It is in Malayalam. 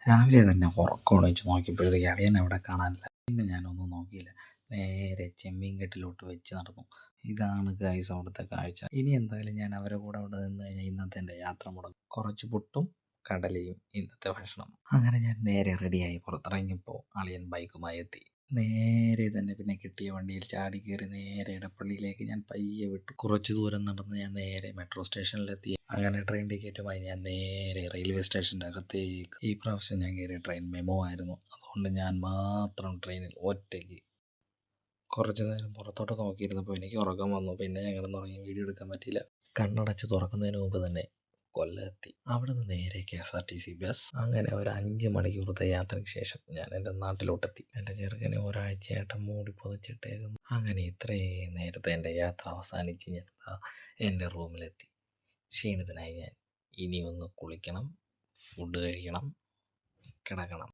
രാവിലെ തന്നെ ഉറക്കമെണീച്ച് നോക്കിയപ്പോഴത്തേക്ക് അളിയനെ അവിടെ കാണാനില്ല. പിന്നെ ഞാനൊന്നും നോക്കിയില്ല. നേരെ ചെമ്മീൻകെട്ടിലോട്ട് വെച്ച് നടന്നു. ഇതാണ് ഗൈസ് അവിടുത്തെ കാഴ്ച. ഇനി എന്തായാലും ഞാൻ അവരുടെ കൂടെ അവിടെ നിന്ന് കഴിഞ്ഞാൽ ഇന്നത്തെ എൻ്റെ യാത്ര മുടങ്ങും. കുറച്ച് പുട്ടും കടലയും ഇന്നത്തെ ഭക്ഷണം. അങ്ങനെ ഞാൻ നേരെ റെഡിയായി പുറത്തിറങ്ങിയപ്പോൾ അളിയൻ ബൈക്കുമായി എത്തി. നേരെ തന്നെ പിന്നെ കിട്ടിയ വണ്ടിയിൽ ചാടി കയറി നേരെ ഇടപ്പള്ളിയിലേക്ക് ഞാൻ പയ്യെ വിട്ടു. കുറച്ച് ദൂരം നടന്ന് ഞാൻ നേരെ മെട്രോ സ്റ്റേഷനിലെത്തി. അങ്ങനെ ട്രെയിൻ ടിക്കറ്റുമായി ഞാൻ നേരെ റെയിൽവേ സ്റ്റേഷൻ്റെ അകത്തേക്ക്. ഈ പ്രാവശ്യം ഞാൻ കയറിയ ട്രെയിൻ മെമോ ആയിരുന്നു. അതുകൊണ്ട് ഞാൻ മാത്രം ട്രെയിനിൽ ഒറ്റയ്ക്ക്. കുറച്ച് നേരം പുറത്തോട്ട് നോക്കിയിരുന്നപ്പോൾ എനിക്ക് ഉറക്കം വന്നു. പിന്നെ ഞാൻ കിടന്നുറങ്ങി. വീഡിയോ എടുക്കാൻ പറ്റിയില്ല. കണ്ണടച്ച് തുറക്കുന്നതിന് മുമ്പ് തന്നെ കൊല്ലം. അവിടെ നിന്ന് നേരെ KSRTC ബസ്. അങ്ങനെ ഒരു 5 മണിക്കൂറത്തെ യാത്രയ്ക്ക് ശേഷം ഞാൻ എൻ്റെ നാട്ടിലോട്ടെത്തി. എൻ്റെ ചെറുക്കനെ ഒരാഴ്ചയായിട്ട് മൂടി പൊതിച്ചിട്ടേക്കുന്നു. അങ്ങനെ ഇത്രയും നേരത്തെ എൻ്റെ യാത്ര അവസാനിച്ച് ഞാൻ എൻ്റെ റൂമിലെത്തി. ക്ഷീണിതനായി ഞാൻ. ഇനി ഒന്ന് കുളിക്കണം, ഫുഡ് കഴിക്കണം, കിടക്കണം.